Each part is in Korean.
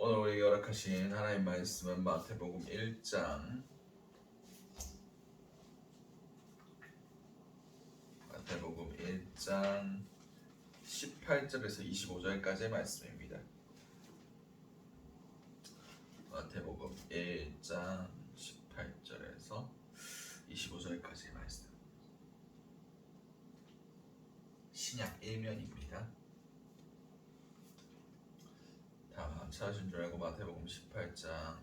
오늘 우리에게 허락하신 하나님 말씀은 마태복음 1장 18절에서 25절까지의 말씀입니다. 마태복음 1장 18절에서 25절까지의 말씀. 신약 1면입니다. 다 찾으신 줄 알고 마태복음 1장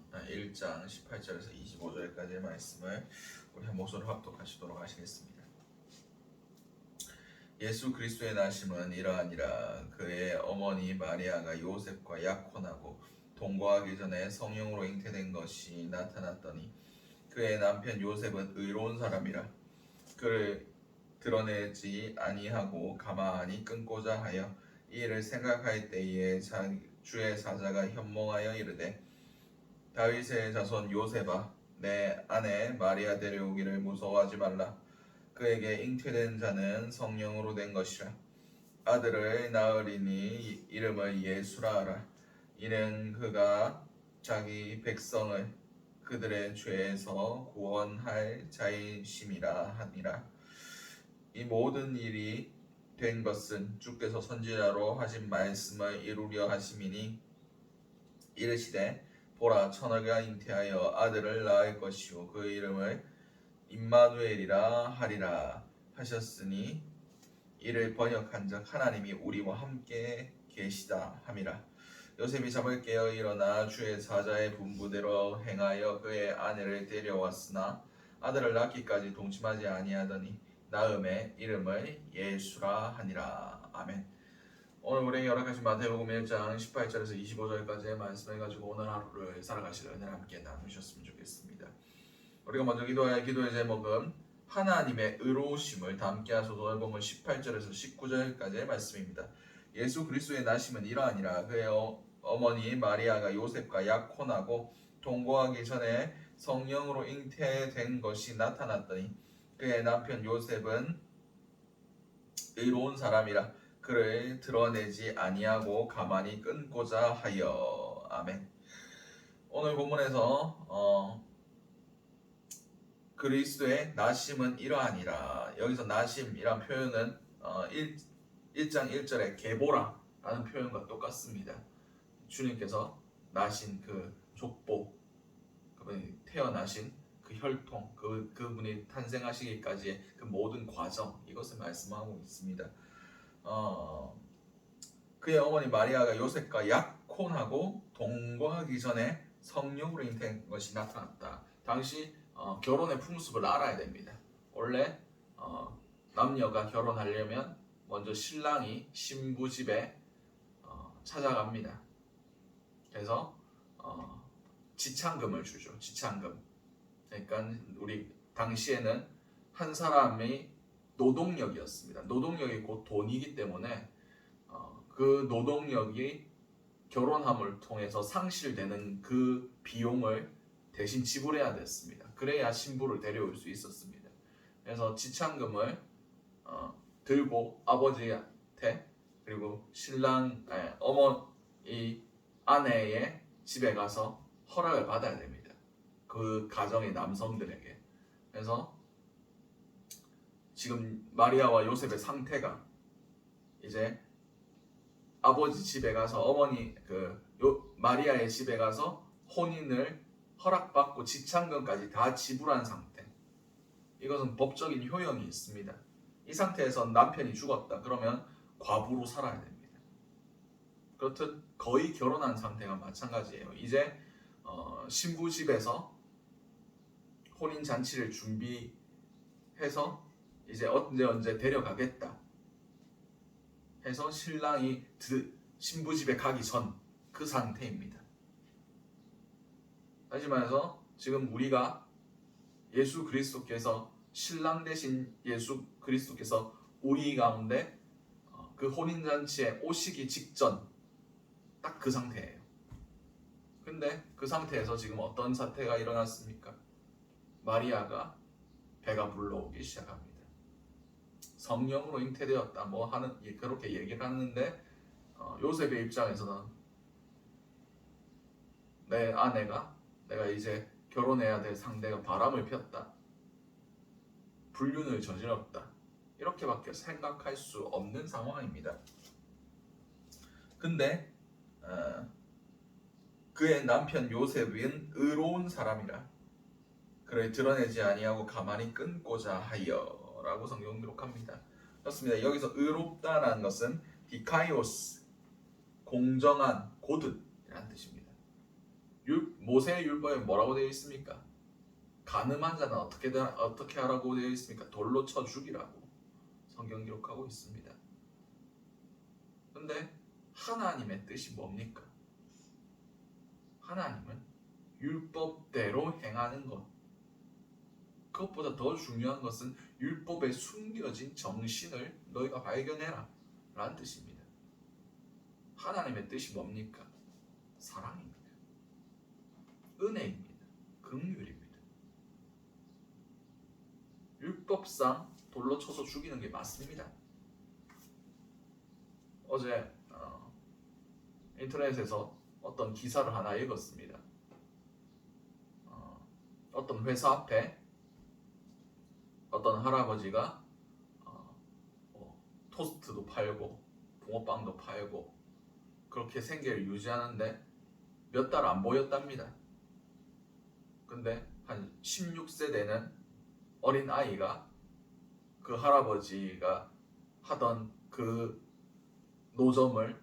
18절에서 25절까지의 말씀을 우리 한 목소리로 합독하시도록 하시겠습니다. 예수 그리스도의 나심은 이러하니라. 그의 어머니 마리아가 요셉과 약혼하고 동거하기 전에 성령으로 잉태된 것이 나타났더니 그의 남편 요셉은 의로운 사람이라 그를 드러내지 아니하고 가만히 끊고자 하여 이 일을 생각할 때에 주의 사자가 현몽하여 이르되 다윗의 자손 요셉아 내 아내 마리아 데려오기를 무서워하지 말라. 그에게 잉태된 자는 성령으로 된 것이라. 아들을 낳으리니 이름을 예수라 하라. 이는 그가 자기 백성을 그들의 죄에서 구원할 자이심이라 하니라. 이 모든 일이 된 것은 주께서 선지자로 하신 말씀을 이루려 하심이니 이르시되 보라 처녀가 잉태하여 아들을 낳을 것이요 그 이름을 임마누엘이라 하리라 하셨으니 이를 번역한 적 하나님이 우리와 함께 계시다 함이라. 요셉이 잠을 깨어 일어나 주의 사자의 분부대로 행하여 그의 아내를 데려왔으나 아들을 낳기까지 동침하지 아니하더니 낳음의 이름을 예수라 하니라. 아멘. 오늘 우리에게 허락하신 마태복음 1장 18절에서 25절까지의 말씀을 가지고 오늘 하루를 살아가실 은혜를 함께 나누셨으면 좋겠습니다. 우리가 먼저 기도할 기도의 제목은 하나님의 의로우심을 담게 하소서. 오늘 본문 18절에서 19절까지의 말씀입니다. 예수 그리스도의 나심은 이러하니라. 그의 어머니 마리아가 요셉과 약혼하고 동거하기 전에 성령으로 잉태된 것이 나타났더니 그의 남편 요셉은 의로운 사람이라 그를 드러내지 아니하고 가만히 끊고자 하여. 아멘. 오늘 본문에서 그리스도의 나심은 이러하니라. 여기서 나심이란 표현은 1장 1절의 계보라라는 표현과 똑같습니다. 주님께서 나신 그 족보, 그분이 태어나신 그 혈통, 그분이 탄생하시기까지의 그 모든 과정, 이것을 말씀하고 있습니다. 그의 어머니 마리아가 요셉과 약혼하고 동거하기 전에 성령으로 잉태된 것이 나타났다. 당시 결혼의 풍습을 알아야 됩니다. 원래 남녀가 결혼하려면 먼저 신랑이 신부 집에 찾아갑니다. 그래서 지창금을 주죠. 지창금. 그러니까 우리 당시에는 한 사람이 노동력이었습니다. 노동력이 곧 돈이기 때문에 그 노동력이 결혼함을 통해서 상실되는 그 비용을 대신 지불해야 됐습니다. 그래야 신부를 데려올 수 있었습니다. 그래서 지창금을 들고 아버지한테 그리고 신랑 어머니 아내의 집에 가서 허락을 받아야 됩니다. 그 가정의 남성들에게. 그래서 지금 마리아와 요셉의 상태가 이제 아버지 집에 가서 어머니 마리아의 집에 가서 혼인을 허락받고 지창금까지 다 지불한 상태. 이것은 법적인 효용이 있습니다. 이 상태에서 남편이 죽었다 그러면 과부로 살아야 됩니다. 그렇듯 거의 결혼한 상태가 마찬가지예요. 이제 신부 집에서 혼인 잔치를 준비해서 이제 언제 데려가겠다 해서 신랑이 신부 집에 가기 전 그 상태입니다. 다시 말해서 지금 우리가 예수 그리스도께서 신랑 대신 예수 그리스도께서 우리 가운데 그 혼인잔치에 오시기 직전 딱 그 상태예요. 근데 그 상태에서 지금 어떤 사태가 일어났습니까? 마리아가 배가 불러오기 시작합니다. 성령으로 잉태되었다 그렇게 얘기를 하는데 요셉의 입장에서는 내 아내가 내가 이제 결혼해야 될 상대가 바람을 폈다, 불륜을 저질렀다, 이렇게밖에 생각할 수 없는 상황입니다. 근데 그의 남편 요셉은 의로운 사람이라 그를 드러내지 아니하고 가만히 끊고자 하여라고 성경 기록합니다. 그렇습니다. 여기서 의롭다라는 것은 디카이오스, 공정한, 고든이라는 뜻입니다. 모세의 율법에 뭐라고 되어 있습니까? 간음한 자는 어떻게 하라고 되어 있습니까? 돌로 쳐 죽이라고 성경 기록하고 있습니다. 근데 하나님의 뜻이 뭡니까? 하나님은 율법대로 행하는 것, 그것보다 더 중요한 것은 율법에 숨겨진 정신을 너희가 발견해라 라는 뜻입니다. 하나님의 뜻이 뭡니까? 사랑입니다. 은혜입니다. 긍휼입니다. 율법상 돌로 쳐서 죽이는 게 맞습니다. 어제 인터넷에서 어떤 기사를 하나 읽었습니다. 어떤 회사 앞에 어떤 할아버지가 토스트도 팔고 붕어빵도 팔고 그렇게 생계를 유지하는데 몇 달 안 보였답니다. 근데 한 16세 되는 어린 아이가 그 할아버지가 하던 그 노점을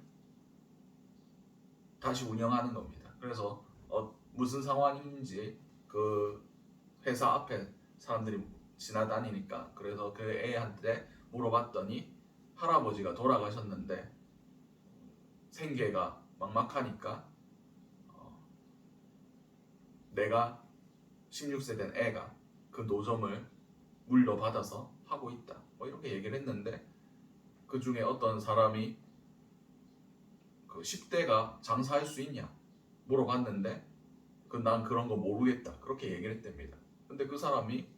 다시 운영하는 겁니다. 그래서 무슨 상황인지 그 회사 앞에 사람들이 지나다니니까 그래서 그 애한테 물어봤더니 할아버지가 돌아가셨는데 생계가 막막하니까 내가 16세 된 애가 그 노점을 물려받아서 하고 있다, 뭐 이렇게 얘기를 했는데 그 중에 어떤 사람이 그 10대가 장사할 수 있냐 물어봤는데 난 그런 거 모르겠다 그렇게 얘기를 했답니다. 근데 그 사람이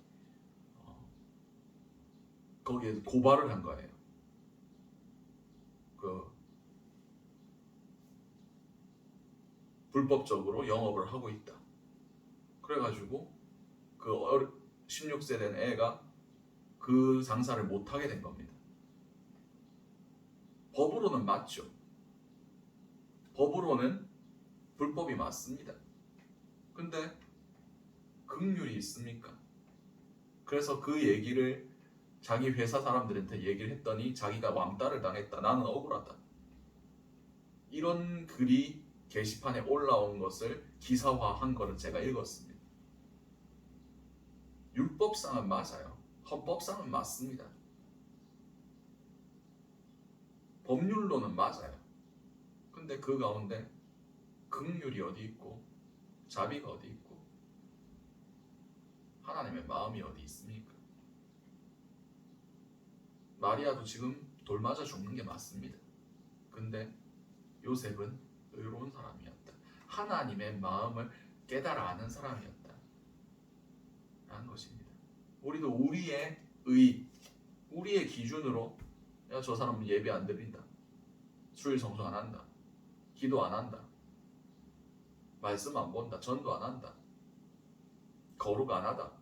거기에 고발을 한 거예요. 그 불법적으로 영업을 하고 있다. 그래가지고 그 16세 된 애가 그 장사를 못하게 된 겁니다. 법으로는 맞죠. 법으로는 불법이 맞습니다. 근데 긍휼이 있습니까? 그래서 그 얘기를 자기 회사 사람들한테 얘기를 했더니 자기가 왕따를 당했다, 나는 억울하다, 이런 글이 게시판에 올라온 것을 기사화한 거를 제가 읽었습니다. 율법상은 맞아요. 헌법상은 맞습니다. 법률로는 맞아요. 근데 그 가운데 긍휼이 어디 있고 자비가 어디 있고 하나님의 마음이 어디 있습니까? 마리아도 지금 돌 맞아 죽는 게 맞습니다. 근데 요셉은 의로운 사람이었다. 하나님의 마음을 깨달아 아는 사람이었다 라는 것입니다. 우리도 우리의 우리의 기준으로 야, 저 사람은 예배 안 드린다, 주일 성수 안 한다, 기도 안 한다, 말씀 안 본다, 전도 안 한다, 거룩 안 하다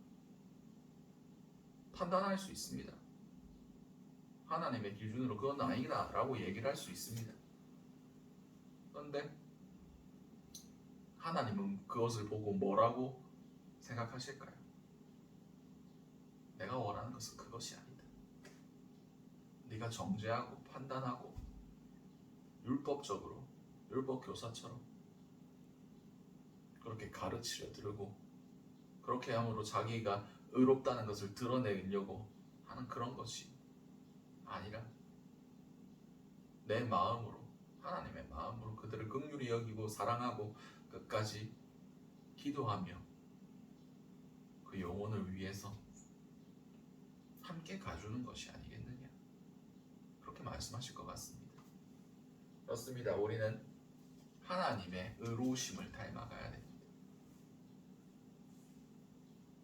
판단할 수 있습니다. 하나님의 기준으로 그건 아니다 라고 얘기를 할 수 있습니다. 그런데 하나님은 그것을 보고 뭐라고 생각하실까요? 내가 원하는 것은 그것이 아니다. 네가 정죄하고 판단하고 율법적으로 율법 교사처럼 그렇게 가르치려 들고 그렇게 함으로 자기가 의롭다는 것을 드러내려고 하는 그런 것이 아니라 내 마음으로, 하나님의 마음으로 그들을 긍휼히 여기고 사랑하고 끝까지 기도하며 그 영혼을 위해서 함께 가주는 것이 아니겠느냐, 그렇게 말씀하실 것 같습니다. 그렇습니다. 우리는 하나님의 의로우심을 닮아가야 됩니다.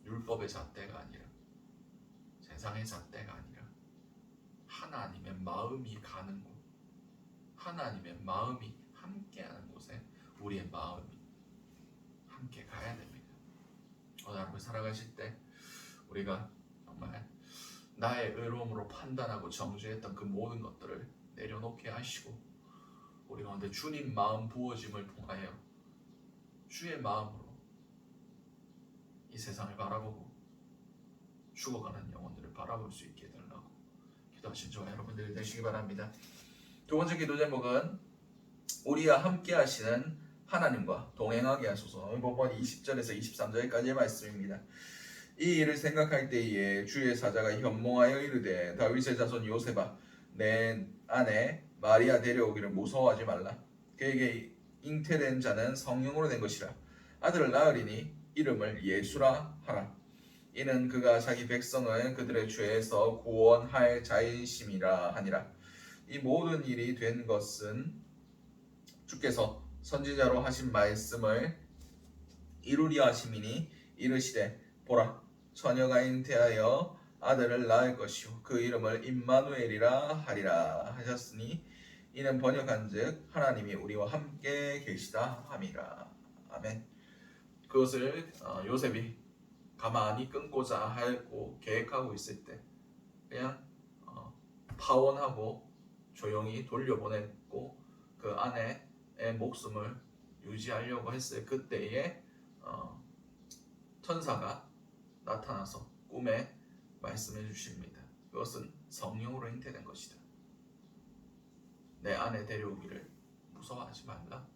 율법의 잣대가 아니라, 세상의 잣대가 아니라 하나님의 마음이 가는 곳, 하나님의 마음이 함께하는 곳에 우리의 마음이 함께 가야 됩니다. 오늘 하루 살아가실 때 우리가 정말 나의 의로움으로 판단하고 정죄했던 그 모든 것들을 내려놓게 하시고 우리 가운데 주님 마음 부어짐을 통하여 주의 마음으로 이 세상을 바라보고 죽어가는 영혼들을 바라볼 수 있게 해달라고 기도하신 저와 여러분들 되시기 바랍니다. 두 번째 기도 제목은 우리와 함께 하시는 하나님과 동행하게 하소서. 본문 20절에서 23절까지의 말씀입니다. 이 일을 생각할 때에 주의 사자가 현몽하여 이르되 다윗의 자손 요셉아 내 아내 마리아 데려오기를 무서워하지 말라. 그에게 잉태된 자는 성령으로 된 것이라. 아들을 낳으리니 이름을 예수라 하라. 이는 그가 자기 백성을 그들의 죄에서 구원할 자이심이라 하니라. 이 모든 일이 된 것은 주께서 선지자로 하신 말씀을 이루려 하심이니 이르시되 보라 처녀가 잉태하여 아들을 낳을 것이요 그 이름을 임마누엘이라 하리라 하셨으니 이는 번역한즉 하나님이 우리와 함께 계시다 함이라. 아멘. 그것을 요셉이 가만히 끊고자 하고 계획하고 있을 때 그냥 파원하고 조용히 돌려보냈고 그 아내의 목숨을 유지하려고 했을 그때에 천사가 나타나서 꿈에 말씀해 주십니다. 그것은 성령으로 잉태된 것이다. 내 아내 데려오기를 무서워하지 말라.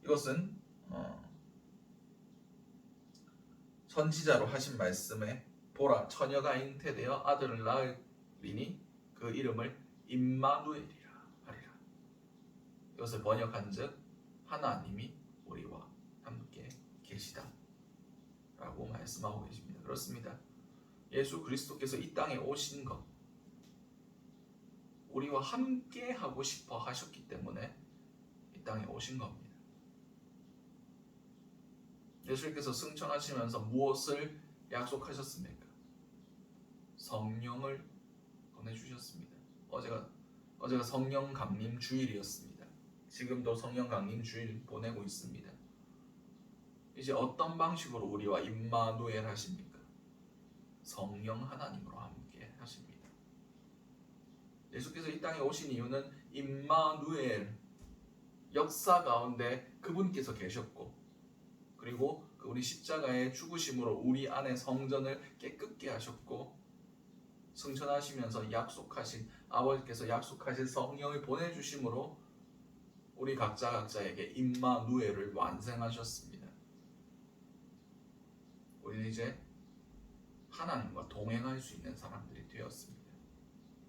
이것은 선지자로 하신 말씀에 보라 처녀가 잉태되어 아들을 낳으리니 그 이름을 임마누엘이라 하리라. 이것을 번역한즉 하나님이 우리와 함께 계시다 라고 말씀하고 계십니다. 그렇습니다. 예수 그리스도께서 이 땅에 오신 것 우리와 함께 하고 싶어 하셨기 때문에 이 땅에 오신 겁니다. 예수님께서 승천하시면서 무엇을 약속하셨습니까? 성령을 보내주셨습니다. 어제가 성령 강림 주일이었습니다. 지금도 성령 강림 주일 보내고 있습니다. 이제 어떤 방식으로 우리와 임마누엘 하십니까? 성령 하나님으로 함께 하십니다. 예수께서 이 땅에 오신 이유는 임마누엘 역사 가운데 그분께서 계셨고 그리고 우리 십자가의 죽으심으로 우리 안에 성전을 깨끗게 하셨고 승천하시면서 약속하신 아버지께서 약속하신 성령을 보내주심으로 우리 각자에게 임마누엘을 완성하셨습니다. 우리는 이제 하나님과 동행할 수 있는 사람들이 되었습니다.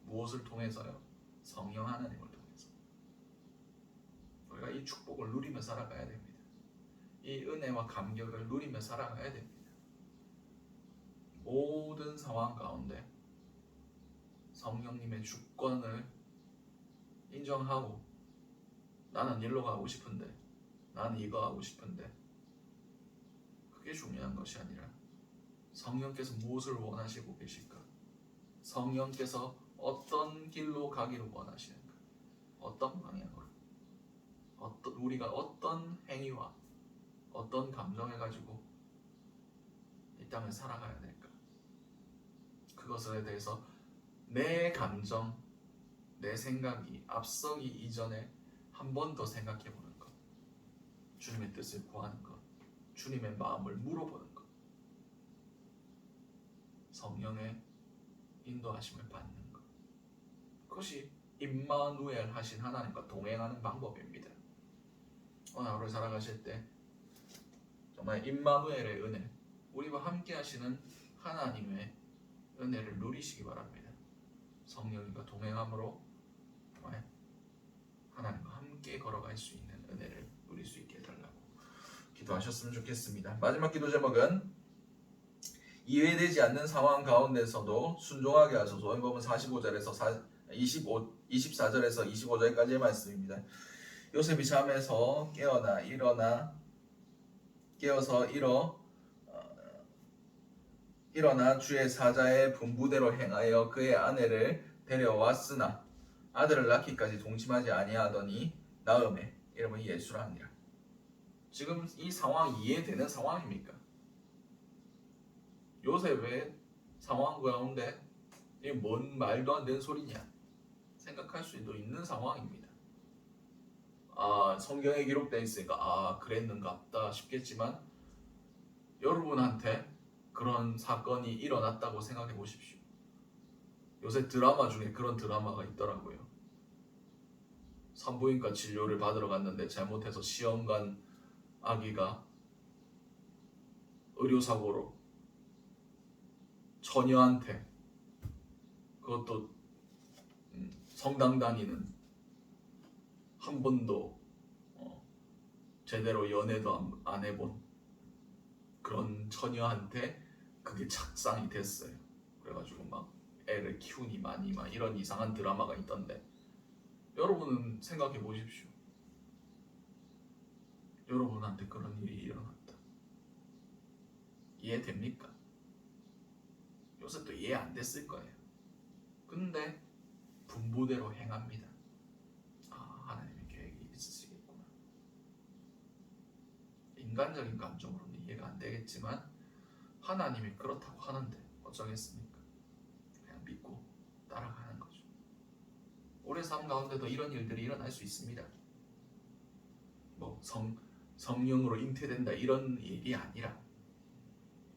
무엇을 통해서요? 성령 하나님을 통해서. 우리가 이 축복을 누리며 살아가야 됩니다. 이 은혜와 감격을 누리며 살아가야 됩니다. 모든 상황 가운데 성령님의 주권을 인정하고 나는 일로 가고 싶은데 나는 이거 하고 싶은데 그게 중요한 것이 아니라 성령께서 무엇을 원하시고 계실까? 성령께서 어떤 길로 가기를 원하시는가? 어떤 방향으로? 우리가 어떤 행위와 어떤 감정을 가지고 이 땅을 살아가야 될까? 그것에 대해서 내 감정, 내 생각이 앞서기 이전에 한 번 더 생각해 보는 것, 주님의 뜻을 구하는 것, 주님의 마음을 물어보는 것, 성령의 인도하심을 받는 것, 그것이 임마누엘 하신 하나님과 동행하는 방법입니다. 오늘 하루 살아가실 때 정말 임마누엘의 은혜, 우리와 함께 하시는 하나님의 은혜를 누리시기 바랍니다. 성령님과 동행함으로 정말 하나님과 함께 걸어갈 수 있는 은혜를 누릴 수 있게 해달라고 기도하셨으면 좋겠습니다. 마지막 기도 제목은 이해되지 않는 상황 가운데서도 순종하게 하소서. 본문 45절에서 24절에서 25절까지의 말씀입니다. 요셉이 잠에서 깨어서 일어나 주의 사자의 분부대로 행하여 그의 아내를 데려왔으나 아들을 낳기까지 동침하지 아니하더니 나음에 이름은 예수라 하니라. 지금 이 상황 이해되는 상황입니까? 요셉의 상황 가운데 이게 뭔 말도 안 되는 소리냐 생각할 수도 있는 상황입니다. 성경에 기록되어 있으니까 그랬는갑다 싶겠지만 여러분한테 그런 사건이 일어났다고 생각해 보십시오. 요새 드라마 중에 그런 드라마가 있더라고요. 산부인과 진료를 받으러 갔는데 잘못해서 시험 간 아기가 의료사고로 처녀한테, 그것도 성당 다니는, 한 번도 제대로 연애도 안 해본 그런 처녀한테 그게 착상이 됐어요. 그래가지고 막 애를 키우니 많이 막 이런 이상한 드라마가 있던데, 여러분은 생각해 보십시오. 여러분한테 그런 일이 일어났다. 이해됩니까? 요셉도 이해 안 됐을 거예요. 근데 분부대로 행합니다. 하나님의 계획이 있으시겠구나. 인간적인 감정으로는 이해가 안 되겠지만 하나님이 그렇다고 하는데 어쩌겠습니까? 그냥 믿고 따라가는 거죠. 우리 삶 가운데도 이런 일들이 일어날 수 있습니다. 뭐 성령으로 잉태된다 이런 일이 아니라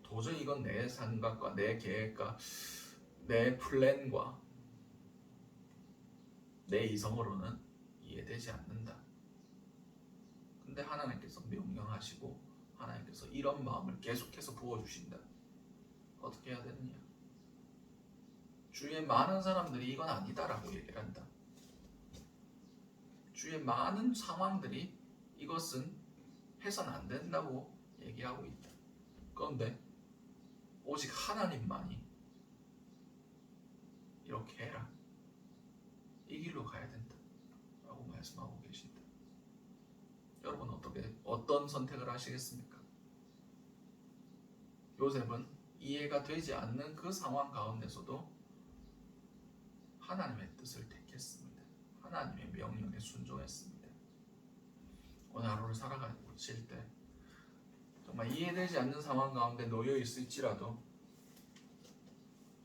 도저히 이건 내 생각과 내 계획과 내 플랜과 내 이성으로는 이해되지 않는다. 근데 하나님께서 명령하시고 하나님께서 이런 마음을 계속해서 부어주신다. 어떻게 해야 되느냐? 주위에 많은 사람들이 이건 아니다라고 얘기를 한다. 주위에 많은 상황들이 이것은 해서는 안 된다고 얘기하고 있다. 그런데 오직 하나님만이 이렇게 해라, 이 길로 가야 된다 라고 말씀하고 계신다. 여러분 어떤 선택을 하시겠습니까? 요셉은 이해가 되지 않는 그 상황 가운데서도 하나님의 뜻을 택했습니다. 하나님의 명령에 순종했습니다. 오늘 하루를 살아가실 때 정말 이해되지 않는 상황 가운데 놓여 있을지라도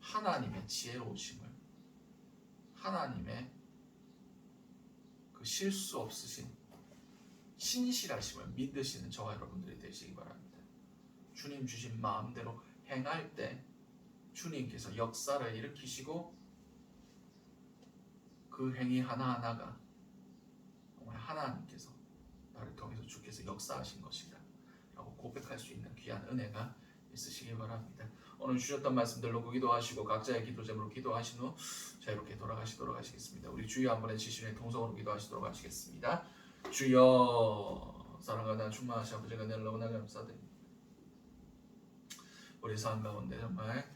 하나님의 지혜로우심을, 하나님의 그 실수 없으신 신실하심을 믿으시는 저와 여러분들이 되시기 바랍니다. 주님 주신 마음대로 행할 때 주님께서 역사를 일으키시고 그 행위 하나하나가 정말 하나님께서 나를 통해서 주께서 역사하신 것이다 라고 고백할 수 있는 귀한 은혜가 있으시기 바랍니다. 오늘 주셨던 말씀들 놓고 기도하시고 각자의 기도 제목으로 기도하신 후 자유롭게 돌아가시도록 하시겠습니다. 우리 주여 한번에 지시는 통성으로 기도하시도록 하시겠습니다. 주여, 사랑하는 충만하신 아버지가 늘 너무나 감사드립니다. 우리 삶 가운데 정말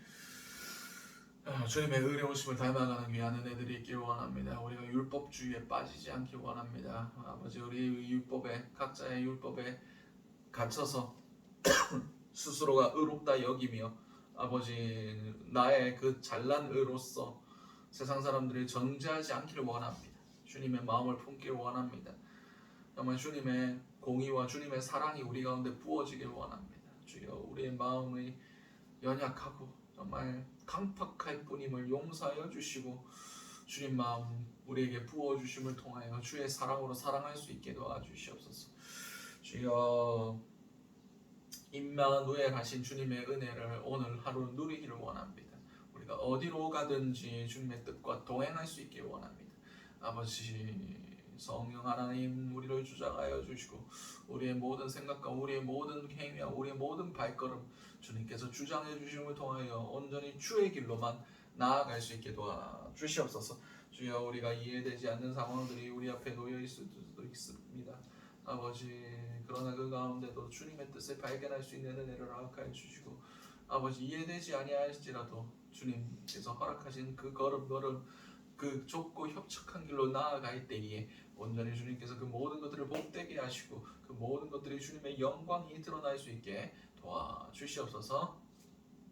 주님의 의로우심을 닮아가는 귀한 은혜들이 있길 원합니다. 우리가 율법주의에 빠지지 않길 원합니다. 아버지, 우리 율법에, 각자의 율법에 갇혀서 스스로가 의롭다 여기며 아버지 나의 그 잘난 의로서 세상 사람들이 정죄하지 않기를 원합니다. 주님의 마음을 품기를 원합니다. 정말 주님의 공의와 주님의 사랑이 우리 가운데 부어지길 원합니다. 주여, 우리의 마음이 연약하고 정말 강팍할 뿐임을 용서하여 주시고 주님 마음 우리에게 부어주심을 통하여 주의 사랑으로 사랑할 수 있게 도와주시옵소서. 주여, 임마누엘 하신 주님의 은혜를 오늘 하루 누리기를 원합니다. 우리가 어디로 가든지 주님의 뜻과 동행할 수 있기를 원합니다. 아버지, 성령 하나님 우리를 주장하여 주시고 우리의 모든 생각과 우리의 모든 행위와 우리의 모든 발걸음 주님께서 주장해 주심을 통하여 온전히 주의 길로만 나아갈 수 있게 도와주시옵소서. 주여, 우리가 이해되지 않는 상황들이 우리 앞에 놓여 있을 수도 있습니다. 아버지, 그러나 그 가운데도 주님의 뜻을 발견할 수 있는 은혜를 허락하여 주시고 아버지, 이해되지 아니할지라도 주님께서 허락하신 그 걸음걸음 그 좁고 협착한 길로 나아갈 때에 온전히 주님께서 그 모든 것들을 복되게 하시고 그 모든 것들이 주님의 영광이 드러날 수 있게 도와주시옵소서.